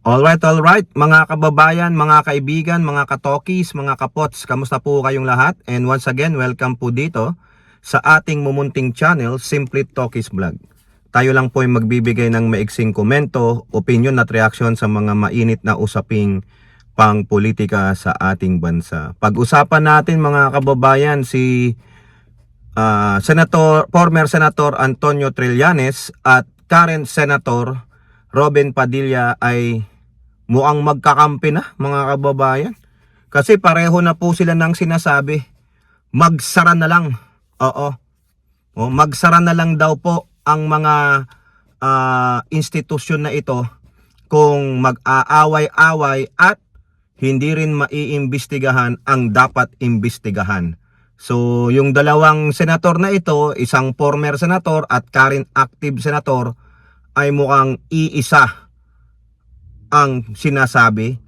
Alright, mga kababayan, mga kaibigan, mga katokis, mga kapots, kamusta po kayong lahat? And once again, welcome po dito sa ating mumunting channel, Simply Talkies Vlog. Tayo lang po ay magbibigay ng maiksing komento, opinion at reaksyon sa mga mainit na usaping pang politika sa ating bansa. Pag-usapan natin mga kababayan si former Senator Antonio Trillanes at current Senator Robin Padilla ay mukhang magkakampi na mga kababayan. Kasi pareho na po sila ng sinasabi, magsara na lang. Oo. Magsara na lang daw po ang mga institusyon na ito kung mag-aaway-away at hindi rin maiimbestigahan ang dapat imbestigahan. So yung dalawang senator na ito, isang former senator at current active senator, ay mukhang iisa ang sinasabi,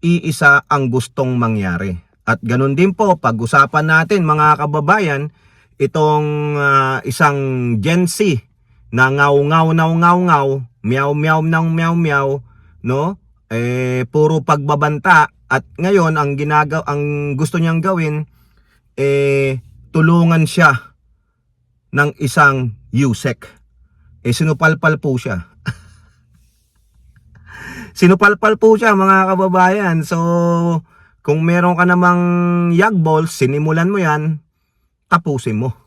iisa ang gustong mangyari. At ganun din po, pag-usapan natin mga kababayan, itong isang Gen Z na ngaw-ngaw, meow-meow, no? Puro pagbabanta at ngayon ang gusto niyang gawin tulungan siya ng isang USEC. Sinupalpal po siya. Sinupalpal po siya mga kababayan. So, kung meron ka namang yagballs, sinimulan mo yan, tapusin mo.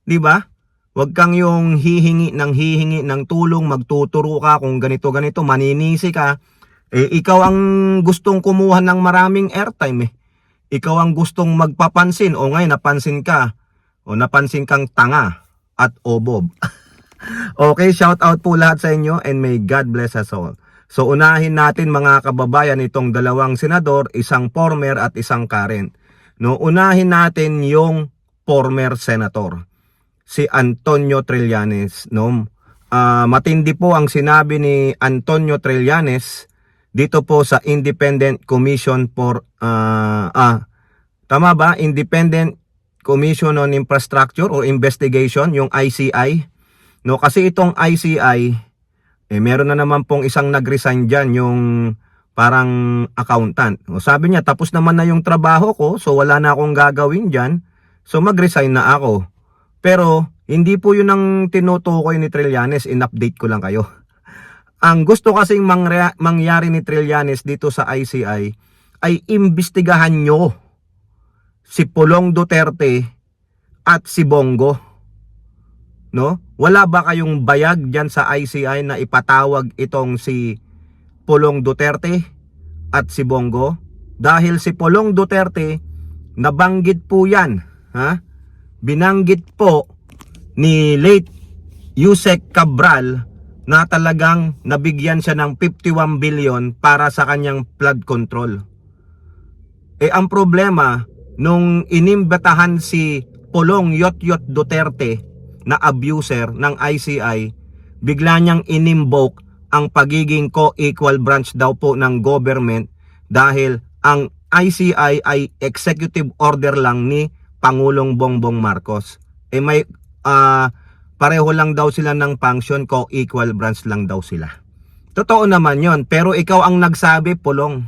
'Di ba? Huwag kang yung hihingi ng tulong, magtuturo ka kung ganito, maninisi ka. Ikaw ang gustong kumuha ng maraming airtime . Ikaw ang gustong magpapansin. O ngayon, napansin ka. O napansin kang tanga at obob. Okay, shout out po lahat sa inyo and may God bless us all. So unahin natin mga kababayan itong dalawang senador, isang former at isang current. No, unahin natin yung former senator, si Antonio Trillanes, no. Matindi po ang sinabi ni Antonio Trillanes dito po sa Independent Commission for tama ba? Independent Commission on Infrastructure o Investigation, yung ICI. No, kasi itong ICI meron na naman pong isang nag-resign dyan, yung parang accountant. O, sabi niya, tapos naman na yung trabaho ko, so wala na akong gagawin dyan, so mag-resign na ako. Pero, hindi po yun ang tinutukoy ni Trillanes, in-update ko lang kayo. Ang gusto kasing mangyari ni Trillanes dito sa ICI, ay imbestigahan nyo si Pulong Duterte at si Bongo. No? Wala ba kayong bayag diyan sa ICI na ipatawag itong si Pulong Duterte at si Bongo? Dahil si Pulong Duterte, nabanggit po yan. Binanggit po ni late Yusek Cabral na talagang nabigyan siya ng 51 billion para sa kanyang flood control. Ang problema, nung inimbatahan si Pulong Yotyot Duterte na abuser ng ICI, bigla niyang inimboke ang pagiging co-equal branch daw po ng government dahil ang ICI ay executive order lang ni Pangulong Bongbong Marcos. May pareho lang daw sila ng function, co-equal branch lang daw sila. Totoo naman yon, pero ikaw ang nagsabi, Pulong.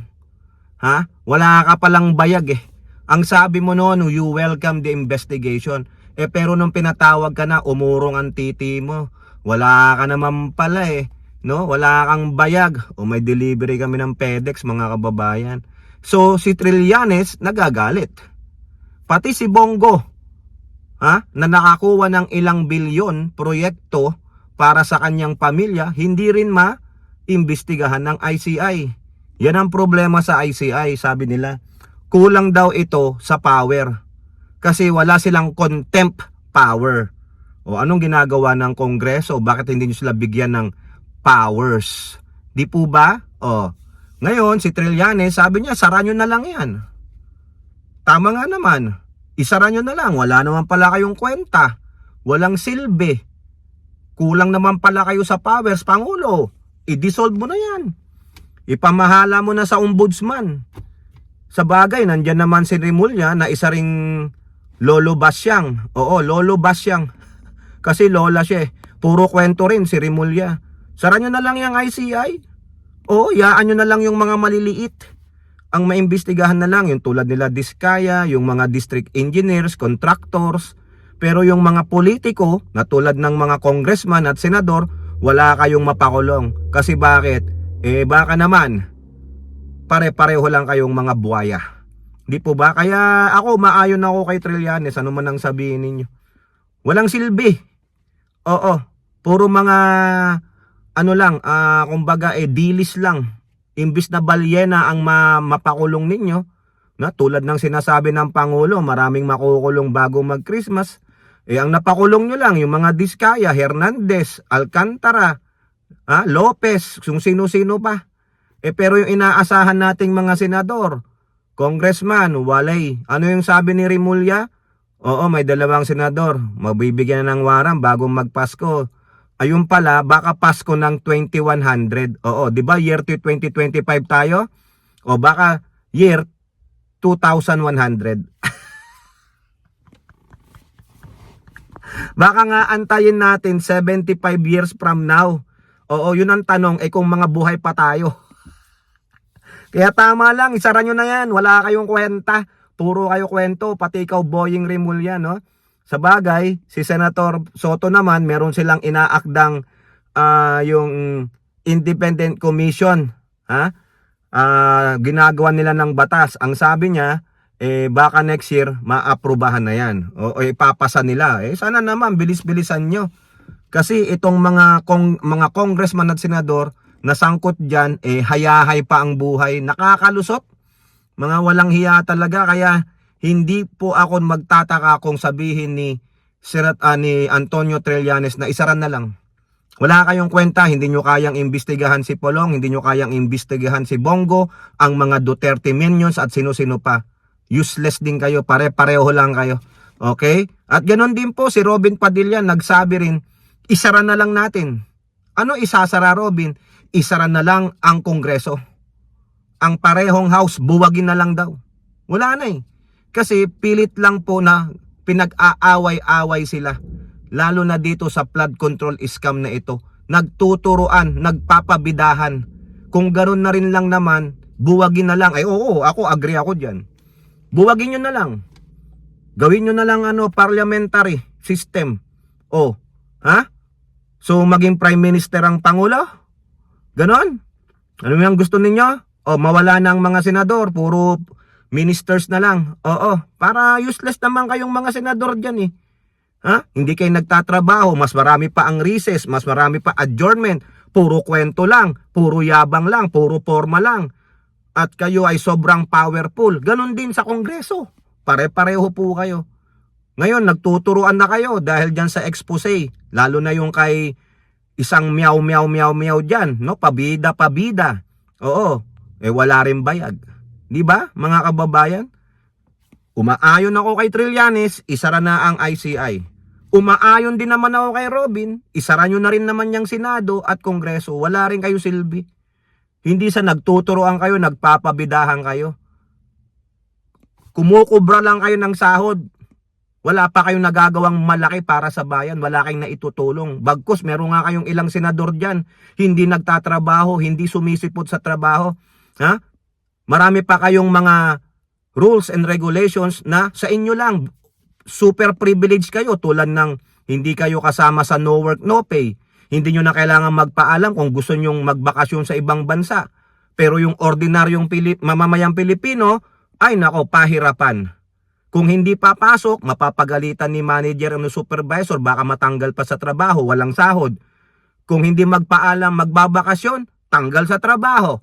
Wala ka palang bayag . Ang sabi mo noon, you welcome the investigation. Pero nung pinatawag ka na, umurong ang titi mo. Wala ka naman pala no? Wala kang bayag. O may delivery kami ng FedEx mga kababayan. So si Trillanes nagagalit. Pati si Bongo, na nakakuha ng ilang bilyon proyekto para sa kanyang pamilya, hindi rin ma-imbestigahan ng ICI. Yan ang problema sa ICI, sabi nila. Kulang daw ito sa power. Kasi wala silang contempt power. O anong ginagawa ng Kongreso? Bakit hindi nyo sila bigyan ng powers? Di po ba? Ngayon, si Trillanes, sabi niya, sara nyo na lang yan. Tama nga naman. Isara nyo na lang. Wala naman pala kayong kwenta. Walang silbi. Kulang naman pala kayo sa powers, Pangulo. I-dissolve mo na yan. Ipamahala mo na sa ombudsman. Sa bagay, nandyan naman si Rimulya na isa ring Lolo Basyang. Oo, Lolo Basyang. Kasi lola siya . Puro kwento rin si Rimulya. Sara nyo na lang yung ICI. O, yaan nyo na lang yung mga maliliit. Ang maimbestigahan na lang, yung tulad nila Diskaya, yung mga district engineers, contractors. Pero yung mga politiko, na tulad ng mga congressman at senador, wala kayong mapakulong. Kasi bakit? Baka naman, pare-pareho lang kayong mga buwaya. Di po ba? Kaya ako, maayon ako kay Trillanes, ano man ang sabihin ninyo. Walang silbi. Oo, puro mga ano lang, kumbaga dilis lang. Imbis na balyena ang mapakulong ninyo, na tulad ng sinasabi ng Pangulo, maraming makukulong bago mag-Christmas. Ang napakulong nyo lang, yung mga Diskaya, Hernandez, Alcantara, Lopez, kung sino-sino pa. Pero yung inaasahan nating mga senador, congressman, walay. Ano yung sabi ni Rimulya? Oo, may dalawang senador. Mabibigyan na ng waran bago magpasko. Ayun pala, baka Pasko ng 2100. Oo, di ba year 2025 tayo? O baka year 2100. Baka nga antayin natin 75 years from now. Oo, yun ang tanong, kung mga buhay pa tayo. Kaya tama lang, isara nyo na yan. Wala kayong kwenta. Puro kayo kwento, pati ikaw Boying Rimulya, no? Sa bagay, si Senator Soto naman, meron silang inaakdang yung independent commission. Ginagawa nila ng batas. Ang sabi niya, baka next year, maaprubahan na yan. O ipapasa nila. Sana naman, bilis-bilisan nyo. Kasi itong mga congressman at senador, nasangkot dyan, hayahay pa ang buhay. Nakakalusot. Mga walang hiya talaga, kaya hindi po ako magtataka kung sabihin ni Antonio Trillanes na isaran na lang. Wala kayong kwenta, hindi nyo kayang imbestigahan si Polong, hindi nyo kayang imbestigahan si Bongo, ang mga Duterte minions at sino-sino pa. Useless din kayo, pare-pareho lang kayo. Okay? At ganoon din po si Robin Padilla, nagsabi rin, isara na lang natin. Ano isasara, Robin? Isara na lang ang Kongreso. Ang parehong house, buwagin na lang daw. Wala na Kasi pilit lang po na pinag-aaway-away sila. Lalo na dito sa flood control scam na ito. Nagtuturuan, nagpapabidahan. Kung ganoon na rin lang naman, buwagin na lang. Oo, ako agree ako dyan. Buwagin nyo na lang. Gawin nyo na lang parliamentary system. So maging prime minister ang Pangulo? Ganon? Ano yung gusto ninyo? Mawala na ang mga senador, puro ministers na lang. Para useless naman kayong mga senador dyan Hindi kayo nagtatrabaho, mas marami pa ang recess, mas marami pa adjournment, puro kwento lang, puro yabang lang, puro forma lang. At kayo ay sobrang powerful. Ganon din sa Kongreso. Pare-pareho po kayo. Ngayon, nagtuturuan na kayo dahil dyan sa expose. Lalo na yung kay isang meow dyan, no? Pabida. Oo. Wala rin bayag. Di ba, mga kababayan? Umaayon ako kay Trillanes, isara na ang ICI. Umaayon din naman ako kay Robin, isara nyo na rin naman yung Senado at Kongreso. Wala rin kayo silbi. Hindi sa nagtuturoan kayo, nagpapabidahan kayo. Kumukubra lang kayo ng sahod. Wala pa kayong nagagawang malaki para sa bayan. Wala kayong naitutulong. Bagkus, meron nga kayong ilang senador dyan. Hindi nagtatrabaho, hindi sumisipot sa trabaho. Marami pa kayong mga rules and regulations na sa inyo lang. Super privilege kayo tulad ng hindi kayo kasama sa no work, no pay. Hindi nyo na kailangan magpaalam kung gusto nyong magbakasyon sa ibang bansa. Pero yung ordinaryong mamamayang Pilipino, ay nako, pahirapan. Kung hindi papasok, mapapagalitan ni manager o supervisor, baka matanggal pa sa trabaho, walang sahod. Kung hindi magpaalam, magbabakasyon, tanggal sa trabaho.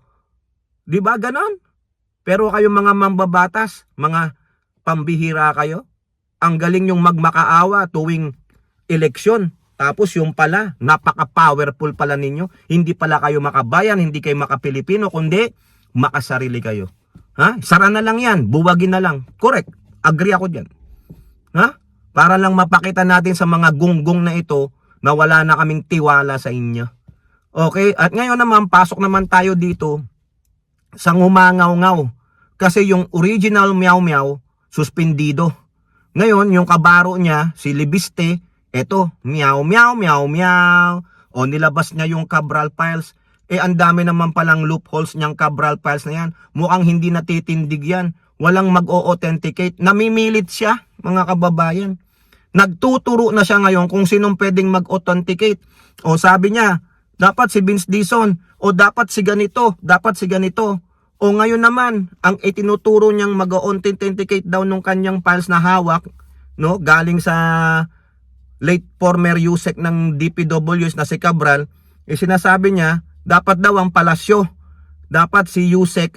Di ba ganon? Pero kayong mga mambabatas, mga pambihira kayo, ang galing yung magmakaawa tuwing eleksyon. Tapos yung pala, napaka-powerful pala ninyo. Hindi pala kayo makabayan, hindi kayo makapilipino, kundi makasarili kayo. Sara na lang yan, buwagin na lang. Correct, agree ako dyan. Para lang mapakita natin sa mga gunggong na ito na wala na kaming tiwala sa inyo. Okay, at ngayon naman, pasok naman tayo dito sa ngumangaw-ngaw. Kasi yung original meow-meow, suspendido. Ngayon, yung kabaro niya, si Libiste, eto, meow. O nilabas niya yung Cabral Files. ang dami naman palang loopholes niyang Cabral files na yan. Mukhang hindi natitindig yan. Walang mag-o-authenticate. Namimilit siya, mga kababayan. Nagtuturo na siya ngayon kung sinong pwedeng mag-authenticate. O sabi niya, dapat si Vince Dizon. O dapat si ganito. Dapat si ganito. O ngayon naman, ang itinuturo niyang mag-authenticate daw nung kanyang files na hawak, no, galing sa late former USEC ng DPWs na si Cabral, sinasabi niya, dapat daw ang palasyo. Dapat si USEC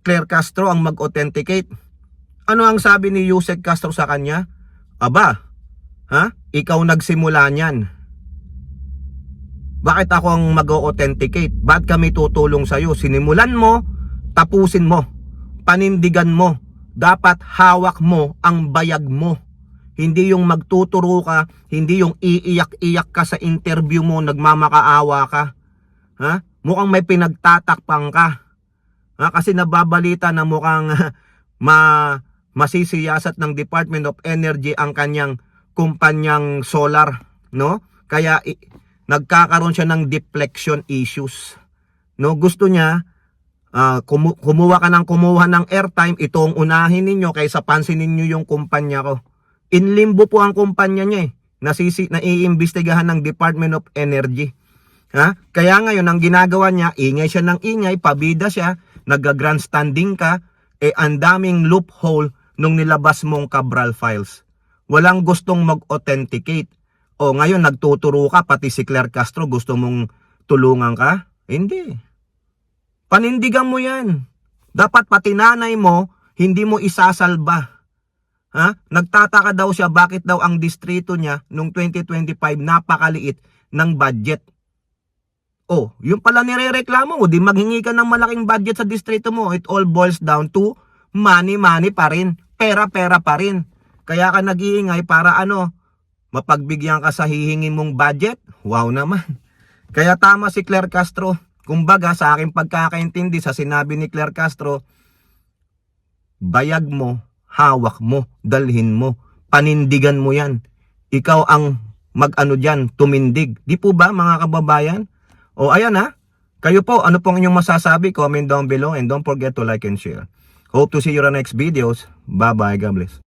Claire Castro ang mag-authenticate. Ano ang sabi ni USEC Castro sa kanya? Aba, ikaw nagsimula niyan. Bakit ako ang mag-authenticate? Ba't kami tutulong sa'yo? Sinimulan mo, tapusin mo. Panindigan mo. Dapat hawak mo ang bayag mo. Hindi yung magtuturo ka, hindi yung iiyak-iyak ka sa interview mo, nagmamakaawa ka. Mukhang may pinagtatakpang ka. Kasi nababalita na mukhang masisiyasat ng Department of Energy ang kanyang kumpanyang solar, no? Kaya nagkakaroon siya ng deflection issues. No, gusto niya kumuha ng airtime, itong unahin ninyo kaysa pansinin niyo yung kumpanya ko. In limbo po ang kumpanya niya naiimbestigahan ng Department of Energy. Kaya ngayon ang ginagawa niya, ingay siya ng ingay, pabida siya, nag-grandstanding ka, ang daming loophole nung nilabas mong Cabral files. Walang gustong mag-authenticate. O ngayon nagtuturo ka, pati si Claire Castro gusto mong tulungan ka? Hindi. Panindigan mo yan. Dapat pati nanay mo, hindi mo isasalba. Nagtataka daw siya bakit daw ang distrito niya nung 2025 napakaliit ng budget. Oh, yung pala nirereklamo mo, di maghingi ka ng malaking budget sa distrito mo. It all boils down to money pa rin. Pera pa rin. Kaya ka nag-iingay para mapagbigyan ka sa hihingin mong budget? Wow naman. Kaya tama si Claire Castro. Kumbaga sa aking pagkakaintindi sa sinabi ni Claire Castro, bayag mo, hawak mo, dalhin mo, panindigan mo yan. Ikaw ang dyan, tumindig. Di po ba mga kababayan? O ayan kayo po, ano pong inyong masasabi? Comment down below and don't forget to like and share. Hope to see you on the next videos. Bye bye, God bless.